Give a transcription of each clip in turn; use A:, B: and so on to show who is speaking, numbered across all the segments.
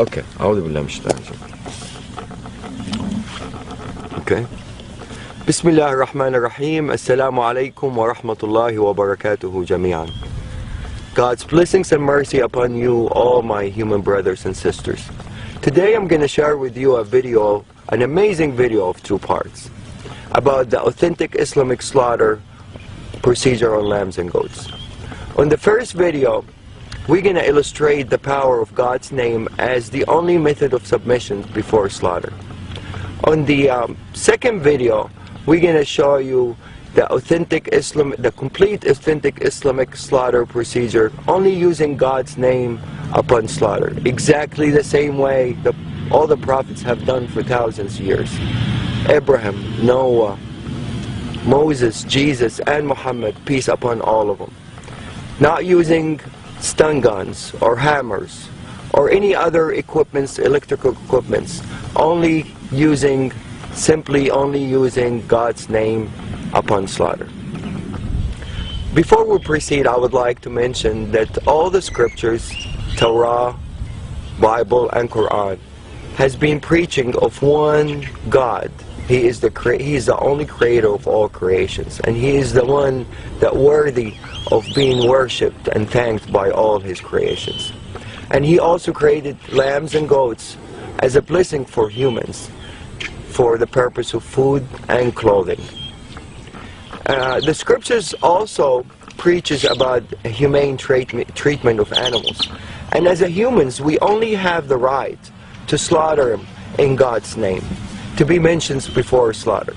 A: Okay. أعوذ بالله من الشيطان الرجيم. Okay. بسم الله الرحمن الرحيم. السلام عليكم ورحمة الله وبركاته جميعا. God's blessings and mercy upon you, all my human brothers and sisters. Today I'm going to share with you a video, an amazing video of 2 parts, about the authentic Islamic slaughter procedure on lambs and goats. On the first video, we're going to illustrate the power of God's name as the only method of submission before slaughter. On the second video, we're going to show you the complete authentic Islamic slaughter procedure, only using God's name upon slaughter, exactly the same way all the prophets have done for thousands of years. Abraham, Noah, Moses, Jesus, and Muhammad, peace upon all of them. Not using stun guns or hammers or any other equipments, electrical equipments, simply only using God's name upon slaughter. Before we proceed, I would like to mention that all the scriptures, Torah, Bible, and Quran, has been preaching of one God. He is the only creator of all creations, and He is the one that worthy of being worshipped and thanked by all His creations. And He also created lambs and goats as a blessing for humans, for the purpose of food and clothing. The scriptures also preaches about humane treatment of animals, and as humans we only have the right to slaughter them in God's name, to be mentioned before slaughter.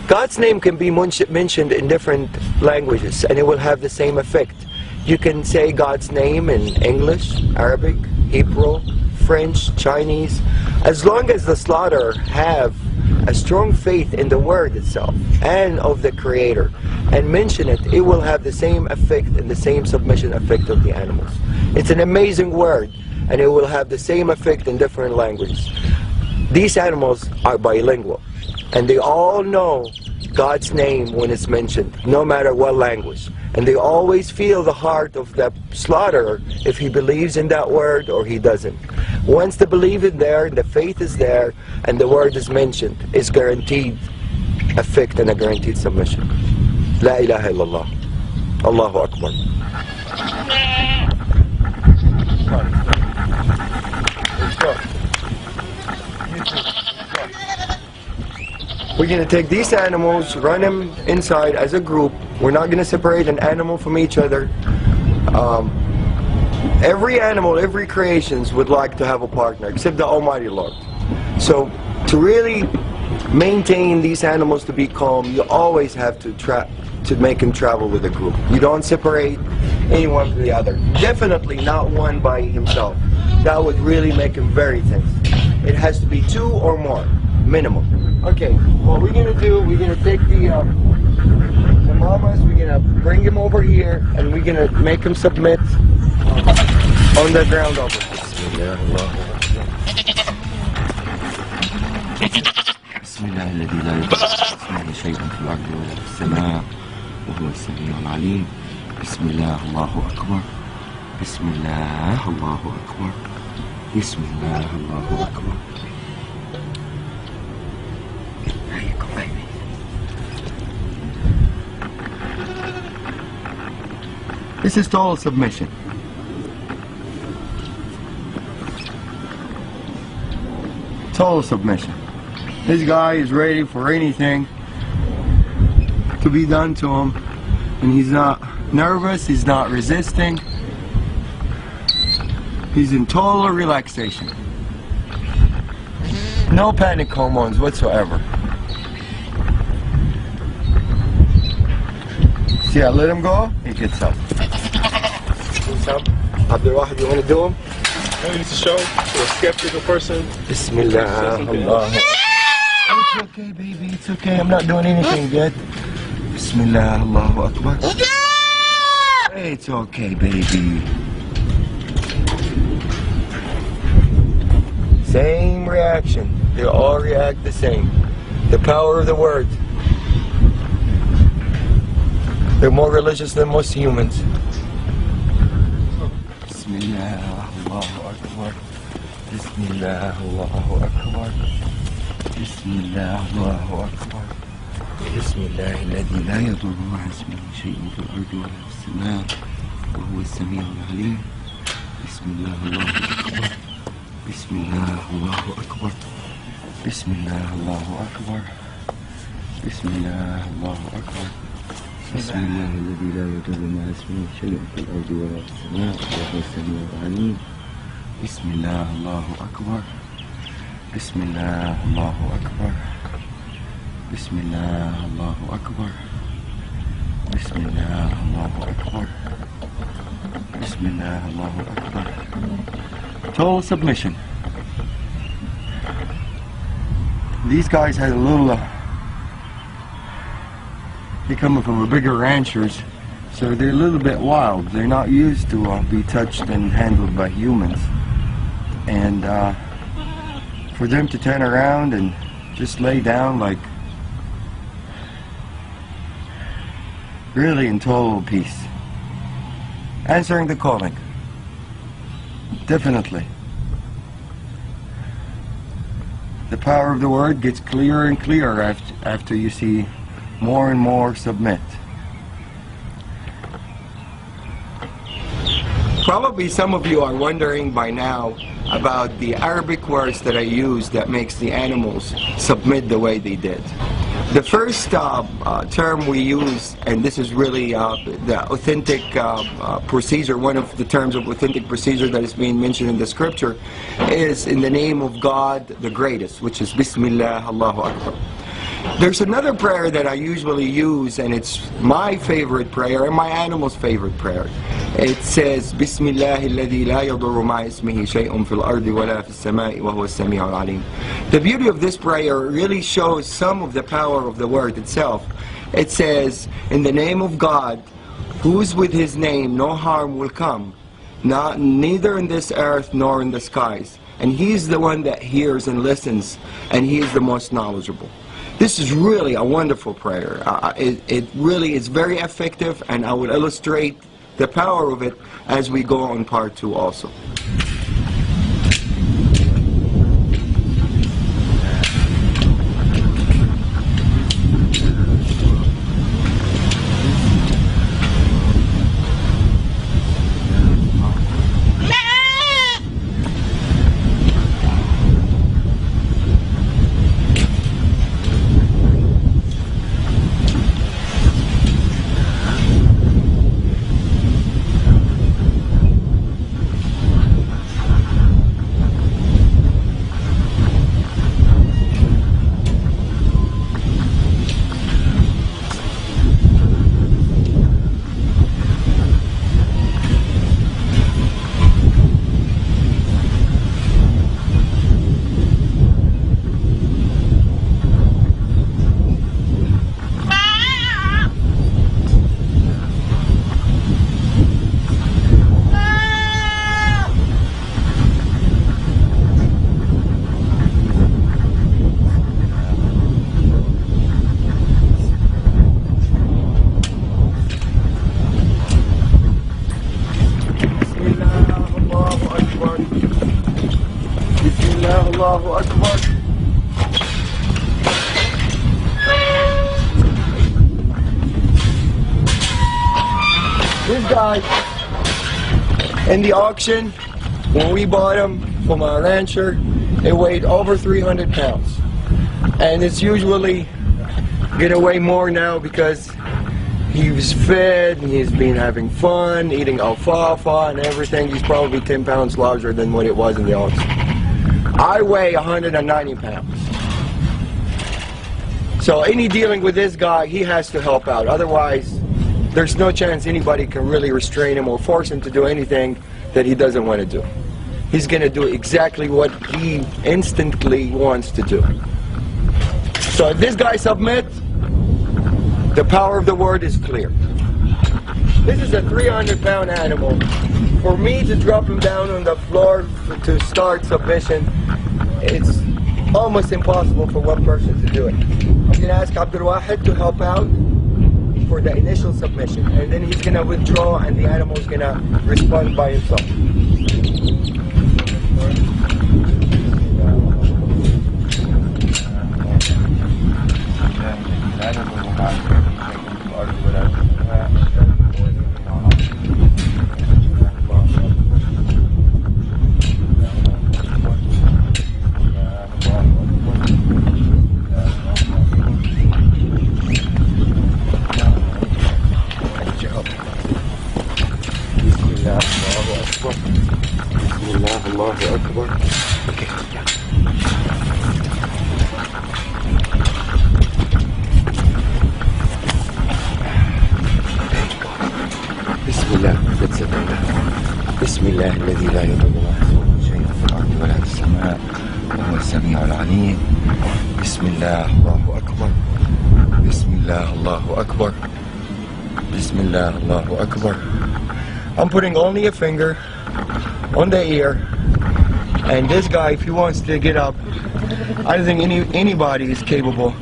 A: God's name can be mentioned in different languages and it will have the same effect. You can say God's name in English, Arabic, Hebrew, French, Chinese. As long as the slaughterer have a strong faith in the word itself and of the Creator and mention it, it will have the same effect and the same submission effect of the animals. It's an amazing word, and it will have the same effect in different languages. These animals are bilingual, and they all know God's name when it's mentioned, no matter what language. And they always feel the heart of the slaughterer if he believes in that word or he doesn't. Once the belief is there, the faith is there, and the word is mentioned, it's guaranteed effect and a guaranteed submission. La ilaha illallah. Allahu Akbar. We're going to take these animals, run them inside as a group. We're not going to separate an animal from each other. Every animal, every creation would like to have a partner, except the Almighty Lord. So to really maintain these animals to be calm, you always have to make them travel with a group. You don't separate anyone from the other. Definitely not one by himself. That would really make him very tense. It has to be 2 or more, minimum. Okay, what we're going to do, we're going to take the mamas, we're going to bring him over here, and we're going to make him submit on the ground over here.
B: بسم الله الذي لا يضر شيء في الأرض ولا في السماء وهو السميع العليم. بسم الله الله أكبر. بسم الله الله أكبر. بسم الله الله أكبر.
A: This is total submission. Total submission. This guy is ready for anything to be done to him, and he's not nervous, he's not resisting. He's in total relaxation. No panic hormones whatsoever. See, I let him go, he gets up. Gets up. Abdul Wahid, you want to do him?
C: I need to show to a skeptical person.
A: Bismillah. Allah. It's okay, baby, it's okay. I'm not doing anything yet. Bismillah, Allahu Akbar. It's okay, baby. Same reaction. They all react the same. The power of the word. They're more religious than most humans. Bismillah, Allahu Akbar.
B: Bismillah, Allahu Akbar. Bismillah, Allahu Akbar. Bismillah, الذي لا يضر مع اسمه شيء في الأرض ولا في السماء وهو السميع العليم. Bismillah, Allahu Akbar. Bismillah, Allahu Akbar. Bismillah, Allahu Akbar. Bismillah, Allahu Akbar. Bismillah, الذي لا يضر مع اسمه شيء في الأرض ولا في السماء وهو السميع العليم. Bismillah, Allahu Akbar. Bismillah, Allahu Akbar. Bismillah, Allahu Akbar. Bismillah, Allahu Akbar. Bismillah, Allahu Akbar. Total submission. These guys had a little, they're coming from a bigger ranchers, so they're a little bit wild. They're not used to be touched and handled by humans. And for them to turn around and just lay down like really in total peace. Answering the calling. Definitely. The power of the word gets clearer and clearer after you see more and more submit. Probably some of you are wondering by now about the Arabic words that I use that makes the animals submit the way they did. The first term we use, and this is really the authentic procedure, one of the terms of authentic procedure that is being mentioned in the scripture, is in the name of God the greatest, which is Bismillah, Allahu Akbar. There's another prayer that I usually use, and it's my favorite prayer and my animal's favorite prayer. It says, Bismillah الذي لا يضر مع اسمه شيء في الأرض ولا في السماء وهو السميع العليم. The beauty of this prayer really shows some of the power of the word itself. It says, in the name of God, who's with his name no harm will come, neither in this earth nor in the skies. And he's the one that hears and listens, and he is the most knowledgeable. This is really a wonderful prayer. It really is very effective, and I will illustrate the power of it as we go on part 2 also. Allahu Akbar. This guy in the auction, when we bought him from a rancher, it weighed over 300 pounds. And it's usually gonna weigh more now because he was fed and he's been having fun, eating alfalfa and everything. He's probably 10 pounds larger than what it was in the auction. I weigh 190 pounds. So any dealing with this guy, he has to help out. Otherwise, there's no chance anybody can really restrain him or force him to do anything that he doesn't want to do. He's going to do exactly what he instantly wants to do. So if this guy submits, the power of the word is clear. This is a 300-pound animal. For me to drop him down on the floor to start submission, it's almost impossible for one person to do it. I'm going to ask Abdul Wahid to help out for the initial submission, and then he's going to withdraw and the animal is going to respond by himself.
A: Bismillah, Allahu Akbar. Bismillah, Allahu Akbar. Okay, yeah. Bismillah, let's sit down. Bismillah, الذي لا يضر مع اسمه شيء في الأرض ولا في السماء وهو السميع العليم. Bismillah, Allahu Akbar. Bismillah, Allahu Akbar. Bismillah, Allahu Akbar. I'm putting only a finger on the ear, and this guy, if he wants to get up, I don't think anybody is capable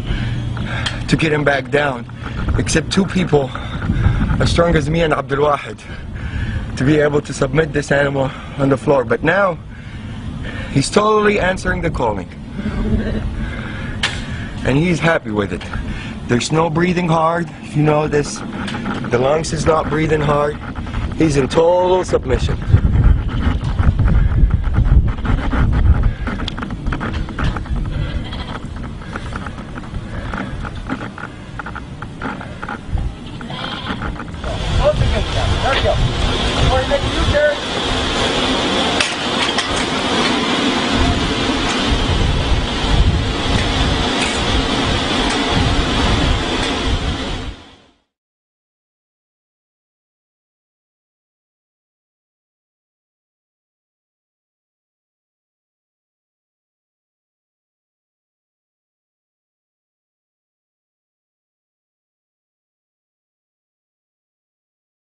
A: to get him back down, except two people as strong as me and Abdul Wahid, to be able to submit this animal on the floor. But now, he's totally answering the calling, and he's happy with it. There's no breathing hard, if you know this. The lungs is not breathing hard. He's in total submission. There you go. Or make a U-turn.